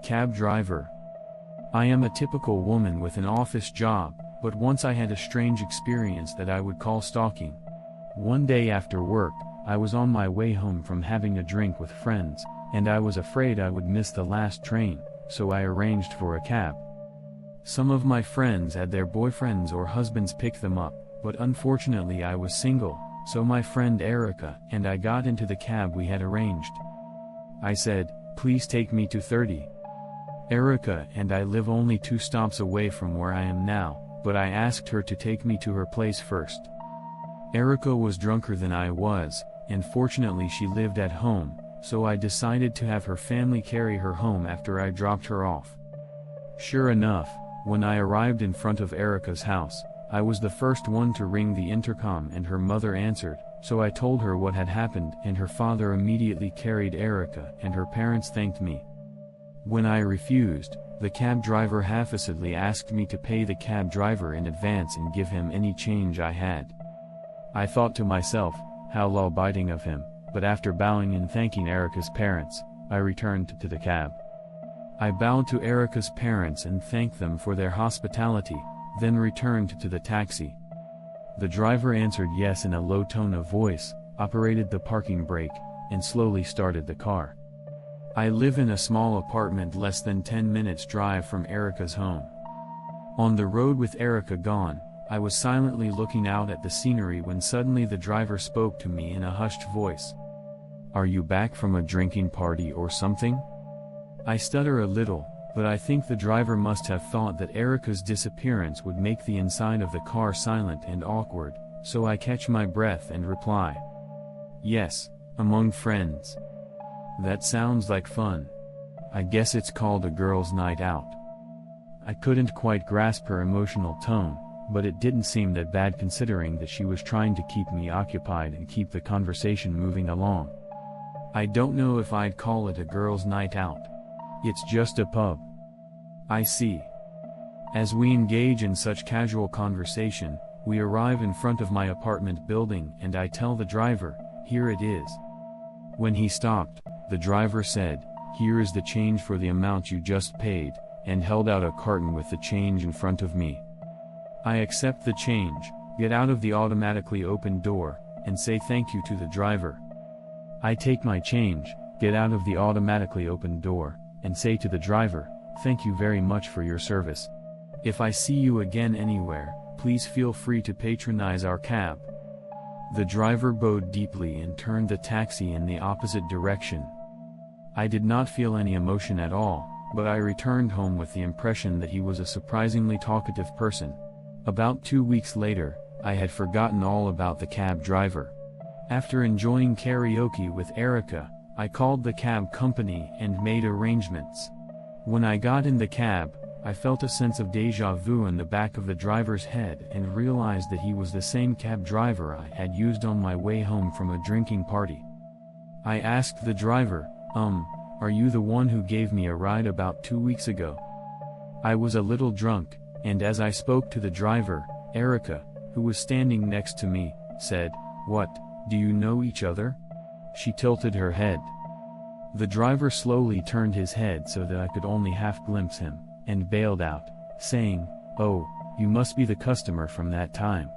Cab driver. I am a typical woman with an office job, but once I had a strange experience that I would call stalking. One day after work, I was on my way home from having a drink with friends, and I was afraid I would miss the last train, so I arranged for a cab. Some of my friends had their boyfriends or husbands pick them up, but unfortunately I was single, so my friend Erica and I got into the cab we had arranged. I said, "Please take me to 30. Erica and I live only 2 stops away from where I am now, but I asked her to take me to her place first. Erica was drunker than I was, and fortunately she lived at home, so I decided to have her family carry her home after I dropped her off. Sure enough, when I arrived in front of Erica's house, I was the first one to ring the intercom and her mother answered, so I told her what had happened and her father immediately carried Erica and her parents thanked me. When I refused, the cab driver half-assedly asked me to pay the cab driver in advance and give him any change I had. I thought to myself, how law-abiding of him, but after bowing and thanking Erica's parents, I returned to the cab. I bowed to Erica's parents and thanked them for their hospitality, then returned to the taxi. The driver answered yes in a low tone of voice, operated the parking brake, and slowly started the car. I live in a small apartment less than 10 minutes drive from Erica's home. On the road with Erica gone, I was silently looking out at the scenery when suddenly the driver spoke to me in a hushed voice. "Are you back from a drinking party or something?" I stutter a little, but I think the driver must have thought that Erica's disappearance would make the inside of the car silent and awkward, so I catch my breath and reply, "Yes, among friends." "That sounds like fun. I guess it's called a girls' night out." I couldn't quite grasp her emotional tone, but it didn't seem that bad considering that she was trying to keep me occupied and keep the conversation moving along. "I don't know if I'd call it a girls' night out. It's just a pub." "I see." As we engage in such casual conversation, we arrive in front of my apartment building and I tell the driver, "Here it is." When he stopped, the driver said, "Here is the change for the amount you just paid," and held out a carton with the change in front of me. I accept the change, get out of the automatically opened door, and say thank you to the driver. I take my change, get out of the automatically opened door, and say to the driver, "Thank you very much for your service. If I see you again anywhere, please feel free to patronize our cab." The driver bowed deeply and turned the taxi in the opposite direction. I did not feel any emotion at all, but I returned home with the impression that he was a surprisingly talkative person. About 2 weeks later, I had forgotten all about the cab driver. After enjoying karaoke with Erica, I called the cab company and made arrangements. When I got in the cab, I felt a sense of déjà vu in the back of the driver's head and realized that he was the same cab driver I had used on my way home from a drinking party. I asked the driver, "Are you the one who gave me a ride about 2 weeks ago?" I was a little drunk, and as I spoke to the driver, Erica, who was standing next to me, said, "What, do you know each other?" She tilted her head. The driver slowly turned his head so that I could only half glimpse him, and bailed out, saying, "Oh, you must be the customer from that time."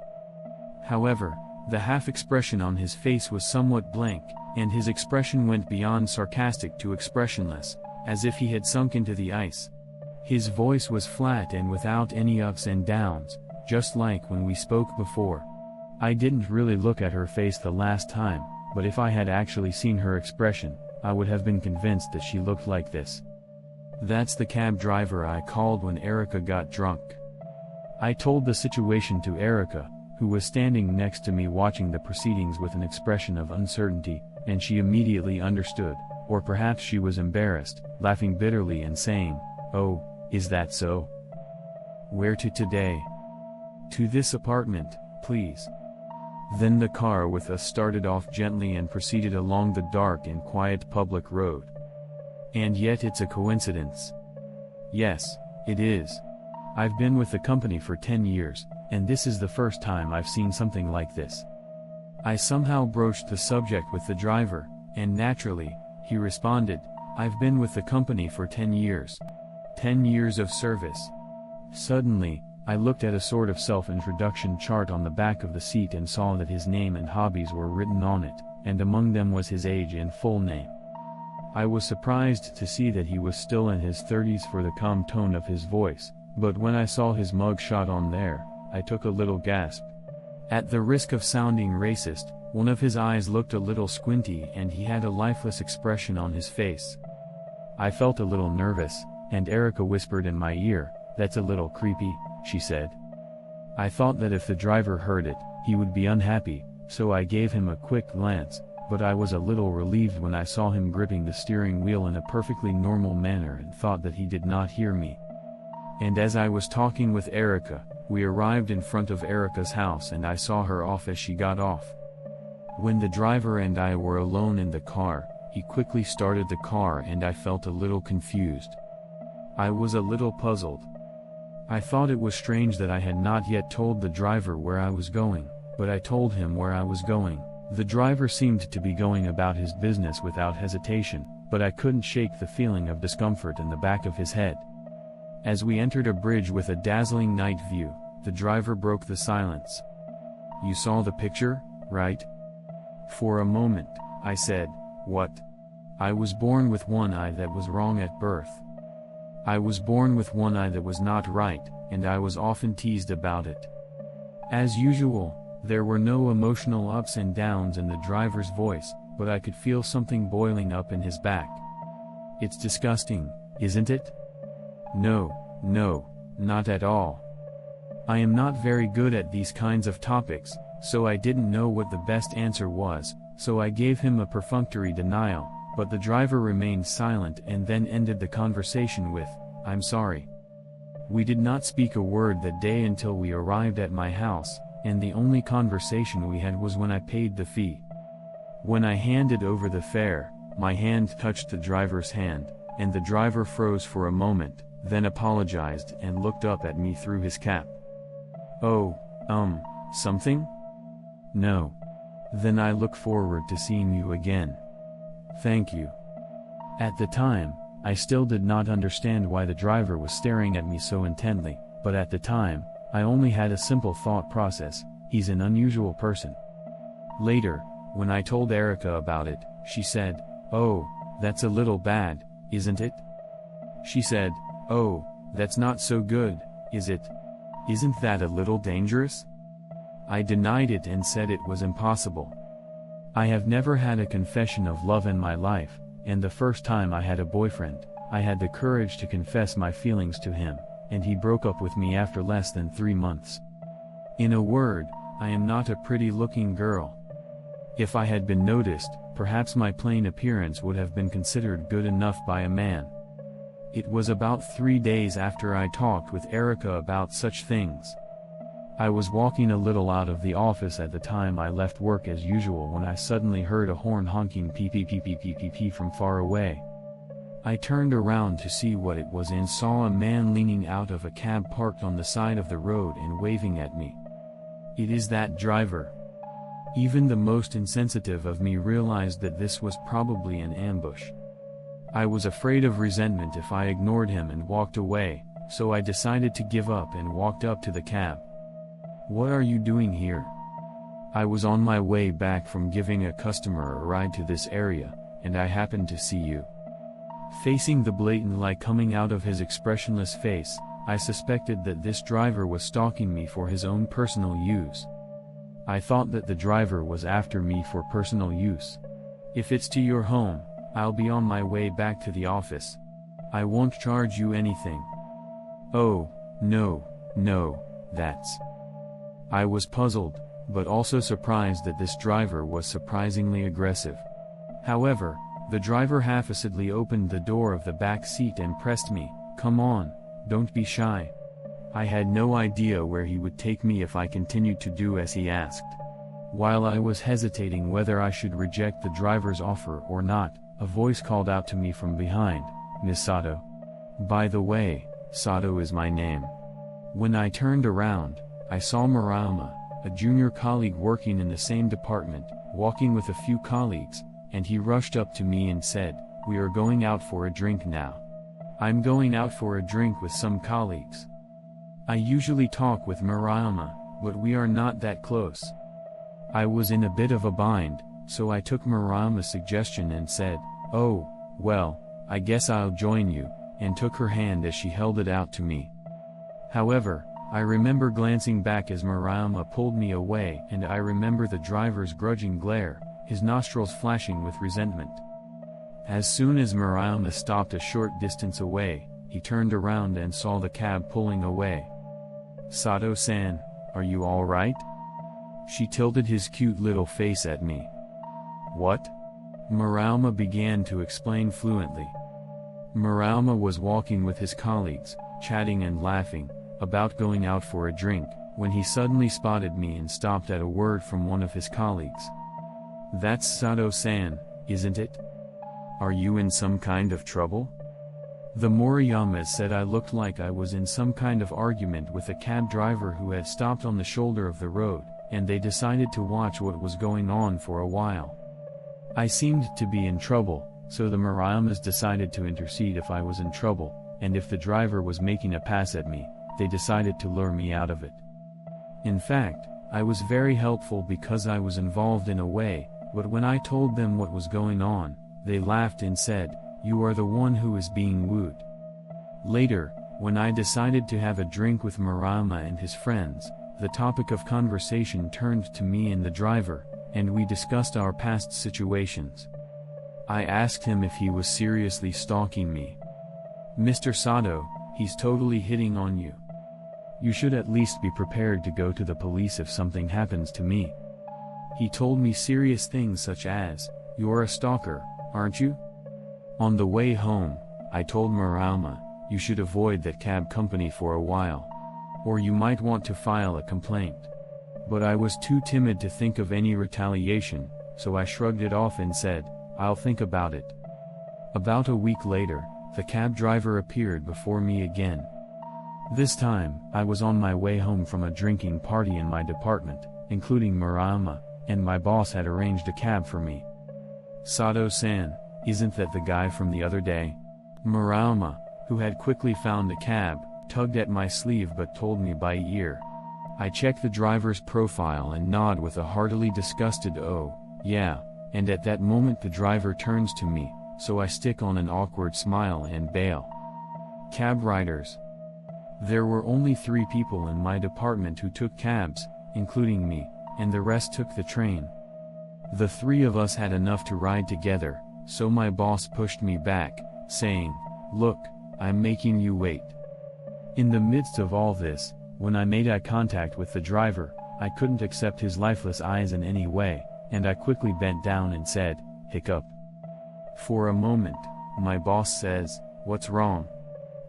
However, the half expression on his face was somewhat blank, and his expression went beyond sarcastic to expressionless, as if he had sunk into the ice. His voice was flat and without any ups and downs, just like when we spoke before. I didn't really look at her face the last time, but if I had actually seen her expression, I would have been convinced that she looked like this. That's the cab driver I called when Erica got drunk. I told the situation to Erica, who was standing next to me watching the proceedings with an expression of uncertainty, and she immediately understood, or perhaps she was embarrassed, laughing bitterly and saying, "Oh, is that so? Where to today?" "To this apartment, please." Then the car with us started off gently and proceeded along the dark and quiet public road. And yet it's a coincidence. Yes, it is. I've been with the company for 10 years, and this is the first time I've seen something like this. I somehow broached the subject with the driver, and naturally, he responded, I've been with the company for 10 years. 10 years of service. Suddenly, I looked at a sort of self-introduction chart on the back of the seat and saw that his name and hobbies were written on it, and among them was his age and full name. I was surprised to see that he was still in his 30s for the calm tone of his voice, but when I saw his mug shot on there, I took a little gasp. At the risk of sounding racist, one of his eyes looked a little squinty and he had a lifeless expression on his face. I felt a little nervous, and Erica whispered in my ear, "That's a little creepy," she said. I thought that if the driver heard it, he would be unhappy, so I gave him a quick glance, but I was a little relieved when I saw him gripping the steering wheel in a perfectly normal manner and thought that he did not hear me. And as I was talking with Erica, we arrived in front of Erica's house and I saw her off as she got off. When the driver and I were alone in the car, he quickly started the car and I felt a little confused. I was a little puzzled. I thought it was strange that I had not yet told the driver where I was going, but I told him where I was going. The driver seemed to be going about his business without hesitation, but I couldn't shake the feeling of discomfort in the back of his head. As we entered a bridge with a dazzling night view, the driver broke the silence. "You saw the picture, right?" For a moment, I said, "What?" "I was born with one eye that was wrong at birth. I was born with one eye that was not right, and I was often teased about it." As usual, there were no emotional ups and downs in the driver's voice, but I could feel something boiling up in his back. "It's disgusting, isn't it?" No, not at all. I am not very good at these kinds of topics, so I didn't know what the best answer was, so I gave him a perfunctory denial, but the driver remained silent and then ended the conversation with, "I'm sorry." We did not speak a word that day until we arrived at my house, and the only conversation we had was when I paid the fee. When I handed over the fare, my hand touched the driver's hand, and the driver froze for a moment, then apologized and looked up at me through his cap. "Oh, something?" "No." "Then I look forward to seeing you again." "Thank you." At the time, I still did not understand why the driver was staring at me so intently, but at the time, I only had a simple thought process: he's an unusual person. Later, when I told Erica about it, she said, "Oh, that's a little bad, isn't it?" She said, "Oh, that's not so good, is it? Isn't that a little dangerous?" I denied it and said it was impossible. I have never had a confession of love in my life, and the first time I had a boyfriend, I had the courage to confess my feelings to him, and he broke up with me after less than 3 months. In a word, I am not a pretty-looking girl. If I had been noticed, perhaps my plain appearance would have been considered good enough by a man. It was about 3 days after I talked with Erica about such things. I was walking a little out of the office at the time I left work as usual when I suddenly heard a horn honking pee pee pee pee pee pee pee from far away. I turned around to see what it was and saw a man leaning out of a cab parked on the side of the road and waving at me. It is that driver. Even the most insensitive of me realized that this was probably an ambush. I was afraid of resentment if I ignored him and walked away, so I decided to give up and walked up to the cab. "What are you doing here?" "I was on my way back from giving a customer a ride to this area, and I happened to see you." Facing the blatant lie coming out of his expressionless face, I suspected that this driver was stalking me for his own personal use. I thought that the driver was after me for personal use. "If it's to your home, I'll be on my way back to the office. I won't charge you anything." "Oh, no, that's..." I was puzzled, but also surprised that this driver was surprisingly aggressive. However, the driver half-acidly opened the door of the back seat and pressed me, "Come on, don't be shy." I had no idea where he would take me if I continued to do as he asked. While I was hesitating whether I should reject the driver's offer or not, a voice called out to me from behind, "Miss Sato." By the way, Sato is my name. When I turned around, I saw Murayama, a junior colleague working in the same department, walking with a few colleagues, and he rushed up to me and said, we are going out for a drink now. I'm going out for a drink with some colleagues. I usually talk with Mariyama, but we are not that close. I was in a bit of a bind, so I took Mariyama's suggestion and said, "Oh, well, I guess I'll join you," and took her hand as she held it out to me. However, I remember glancing back as Mariyama pulled me away, and I remember the driver's grudging glare, his nostrils flashing with resentment. As soon as Mariyama stopped a short distance away, he turned around and saw the cab pulling away. "Sato-san, are you all right?" She tilted his cute little face at me. "What?" Mariyama began to explain fluently. Mariyama was walking with his colleagues, chatting and laughing, about going out for a drink, when he suddenly spotted me and stopped at a word from one of his colleagues. "That's Sato-san, isn't it? Are you in some kind of trouble?" The Moriyamas said I looked like I was in some kind of argument with a cab driver who had stopped on the shoulder of the road, and they decided to watch what was going on for a while. I seemed to be in trouble, so the Moriyamas decided to intercede if I was in trouble, and if the driver was making a pass at me, they decided to lure me out of it. In fact, I was very helpful because I was involved in a way, but when I told them what was going on, they laughed and said, "You are the one who is being wooed." Later, when I decided to have a drink with Mariyama and his friends, the topic of conversation turned to me and the driver, and we discussed our past situations. I asked him if he was seriously stalking me. "Mr. Sato, he's totally hitting on you. You should at least be prepared to go to the police if something happens to me." He told me serious things such as, "You're a stalker, aren't you?" On the way home, I told Mariyama, "You should avoid that cab company for a while. Or you might want to file a complaint." But I was too timid to think of any retaliation, so I shrugged it off and said, "I'll think about it." About a week later, the cab driver appeared before me again. This time, I was on my way home from a drinking party in my department, including Mariyama, and my boss had arranged a cab for me. "Sato-san, isn't that the guy from the other day?" Mariyama, who had quickly found a cab, tugged at my sleeve but told me by ear. I checked the driver's profile and nod with a heartily disgusted "Oh, yeah," and at that moment the driver turns to me, so I stick on an awkward smile and bail. Cab riders. There were only 3 people in my department who took cabs, including me, and the rest took the train. The 3 of us had enough to ride together, so my boss pushed me back, saying, "Look, I'm making you wait." In the midst of all this, when I made eye contact with the driver, I couldn't accept his lifeless eyes in any way, and I quickly bent down and said, "Hiccup." For a moment, my boss says, "What's wrong?"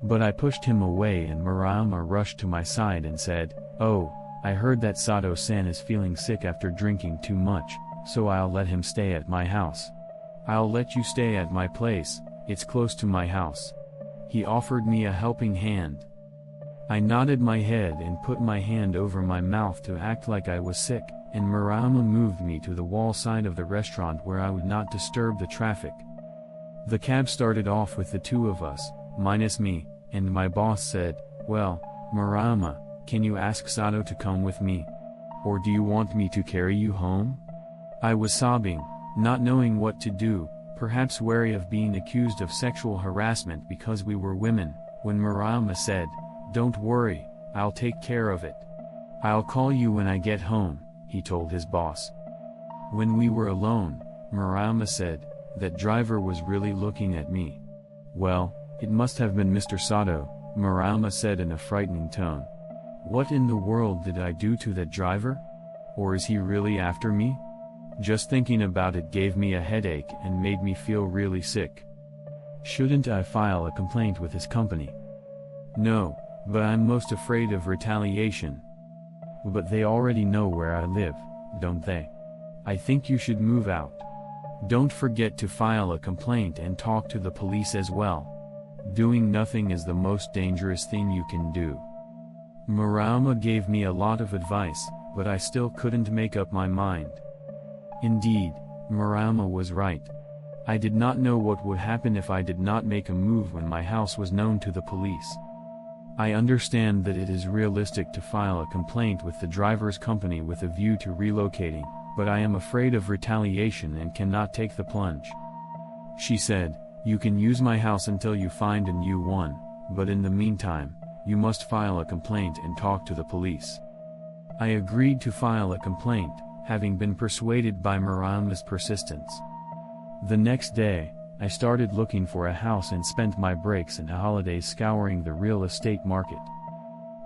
But I pushed him away and Mariyama rushed to my side and said, "Oh, I heard that Sato-san is feeling sick after drinking too much, so I'll let him stay at my house. I'll let you stay at my place, it's close to my house." He offered me a helping hand. I nodded my head and put my hand over my mouth to act like I was sick, and Mariyama moved me to the wall side of the restaurant where I would not disturb the traffic. The cab started off with the 2 of us, minus me, and my boss said, "Well, Mariyama, can you ask Sato to come with me? Or do you want me to carry you home?" I was sobbing, not knowing what to do, perhaps wary of being accused of sexual harassment because we were women, when Mariyama said, "Don't worry, I'll take care of it. I'll call you when I get home," he told his boss. When we were alone, Mariyama said, "That driver was really looking at me." "Well, it must have been Mr. Sato," Mariyama said in a frightening tone. "What in the world did I do to that driver? Or is he really after me?" Just thinking about it gave me a headache and made me feel really sick. Shouldn't I file a complaint with his company? No, but I'm most afraid of retaliation. But they already know where I live, don't they? I think you should move out. Don't forget to file a complaint and talk to the police as well. Doing nothing is the most dangerous thing you can do. Mariyama gave me a lot of advice, but I still couldn't make up my mind. Indeed, Mariyama was right. I did not know what would happen if I did not make a move when my house was known to the police. I understand that it is realistic to file a complaint with the driver's company with a view to relocating, but I am afraid of retaliation and cannot take the plunge. She said, "You can use my house until you find a new one, but in the meantime, you must file a complaint and talk to the police." I agreed to file a complaint, having been persuaded by Mariama's persistence. The next day, I started looking for a house and spent my breaks and holidays scouring the real estate market.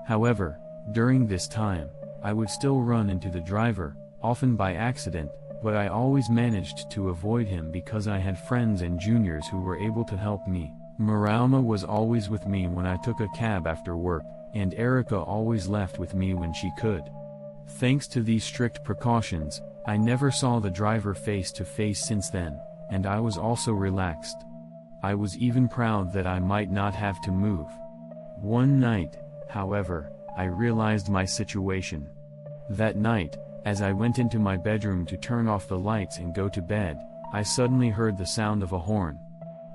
However, during this time, I would still run into the driver, often by accident, but I always managed to avoid him because I had friends and juniors who were able to help me. Mariama was always with me when I took a cab after work, and Erica always left with me when she could. Thanks to these strict precautions, I never saw the driver face to face since then, and I was also relaxed. I was even proud that I might not have to move. One night, however, I realized my situation. That night, as I went into my bedroom to turn off the lights and go to bed, I suddenly heard the sound of a horn.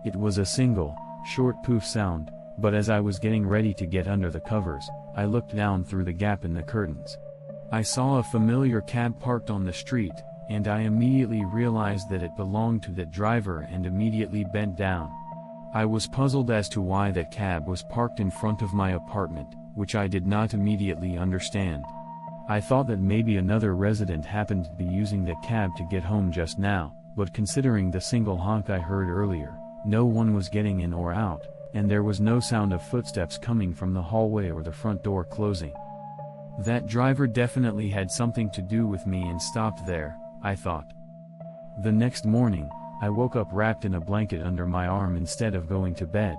It was a single, short poof sound, but as I was getting ready to get under the covers, I looked down through the gap in the curtains. I saw a familiar cab parked on the street, and I immediately realized that it belonged to that driver and immediately bent down. I was puzzled as to why that cab was parked in front of my apartment, which I did not immediately understand. I thought that maybe another resident happened to be using that cab to get home just now, but considering the single honk I heard earlier, no one was getting in or out, and there was no sound of footsteps coming from the hallway or the front door closing. That driver definitely had something to do with me and stopped there, I thought. The next morning, I woke up wrapped in a blanket under my arm instead of going to bed.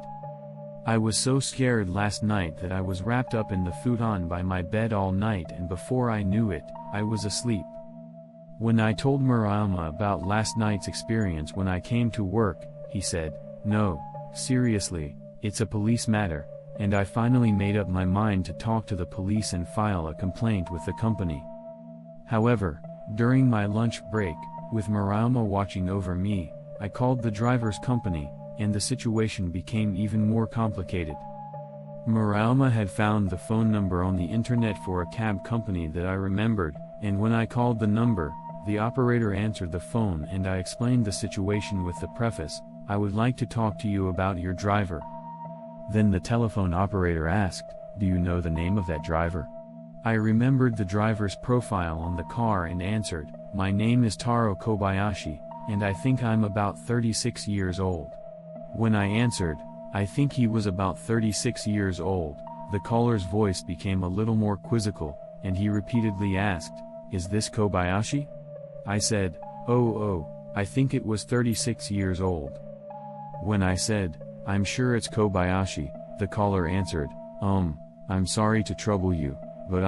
I was so scared last night that I was wrapped up in the futon by my bed all night, and before I knew it, I was asleep. When I told Mariama about last night's experience when I came to work, he said, "No, seriously, it's a police matter," and I finally made up my mind to talk to the police and file a complaint with the company. However, during my lunch break, with Mariama watching over me, I called the driver's company, and the situation became even more complicated. Mariama had found the phone number on the internet for a cab company that I remembered, and when I called the number, the operator answered the phone and I explained the situation with the preface, "I would like to talk to you about your driver." Then the telephone operator asked, "Do you know the name of that driver?" I remembered the driver's profile on the car and answered, "My name is Taro Kobayashi, and I think I'm about 36 years old." When I answered, "I think he was about 36 years old," the caller's voice became a little more quizzical, and he repeatedly asked, "Is this Kobayashi?" I said, Oh, I think it was 36 years old." When I said, "I'm sure it's Kobayashi," the caller answered, I'm sorry to trouble you, but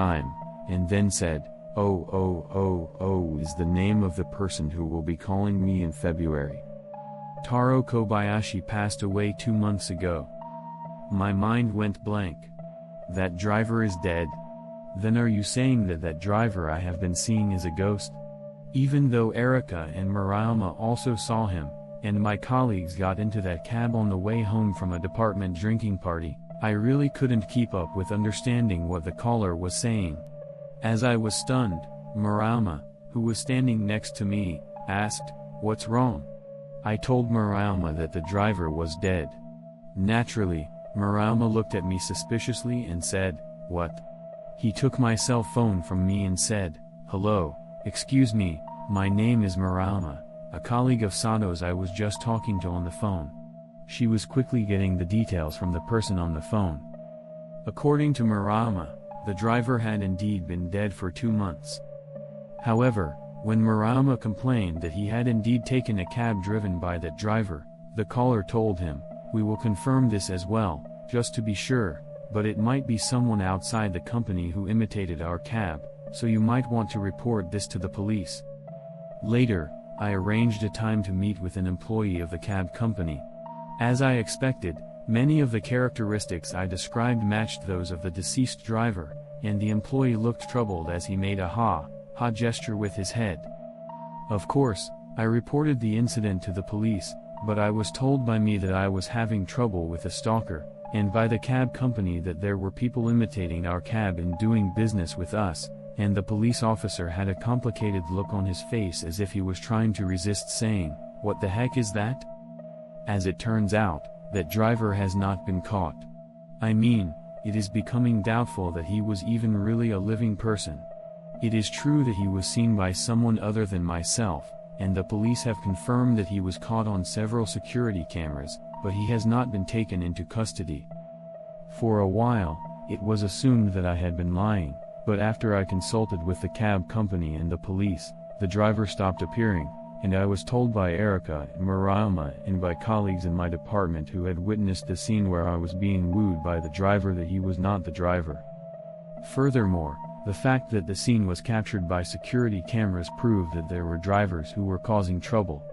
and then said, Oh is the name of the person who will be calling me in February. Taro Kobayashi passed away 2 months ago. My mind went blank. That driver is dead. Then are you saying that that driver I have been seeing is a ghost? Even though Erica and Mariama also saw him, and my colleagues got into that cab on the way home from a department drinking party, I really couldn't keep up with understanding what the caller was saying. As I was stunned, Mariama, who was standing next to me, asked, "What's wrong?" I told Mariama that the driver was dead. Naturally, Mariama looked at me suspiciously and said, "What?" He took my cell phone from me and said, "Hello, excuse me, my name is Mariama, a colleague of Sato's I was just talking to on the phone." She was quickly getting the details from the person on the phone. According to Mariama, the driver had indeed been dead for 2 months. However, when Mariama complained that he had indeed taken a cab driven by that driver, the caller told him, "We will confirm this as well, just to be sure, but it might be someone outside the company who imitated our cab, so you might want to report this to the police." Later, I arranged a time to meet with an employee of the cab company. As I expected, many of the characteristics I described matched those of the deceased driver, and the employee looked troubled as he made a ha gesture with his head. Of course, I reported the incident to the police, but I was told by me that I was having trouble with a stalker, and by the cab company that there were people imitating our cab and doing business with us, and the police officer had a complicated look on his face as if he was trying to resist saying, "What the heck is that?" As it turns out, that driver has not been caught. I mean, it is becoming doubtful that he was even really a living person. It is true that he was seen by someone other than myself, and the police have confirmed that he was caught on several security cameras, but he has not been taken into custody. For a while, it was assumed that I had been lying, but after I consulted with the cab company and the police, the driver stopped appearing, and I was told by Erica and Mariama and by colleagues in my department who had witnessed the scene where I was being wooed by the driver that he was not the driver. Furthermore, the fact that the scene was captured by security cameras proved that there were drivers who were causing trouble.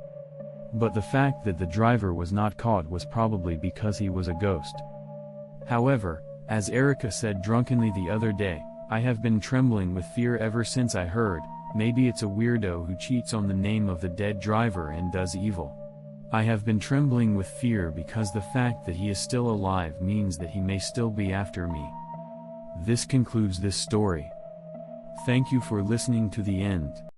But the fact that the driver was not caught was probably because he was a ghost. However, as Erica said drunkenly the other day, I have been trembling with fear ever since I heard, maybe it's a weirdo who cheats on the name of the dead driver and does evil. I have been trembling with fear because the fact that he is still alive means that he may still be after me. This concludes this story. Thank you for listening to the end.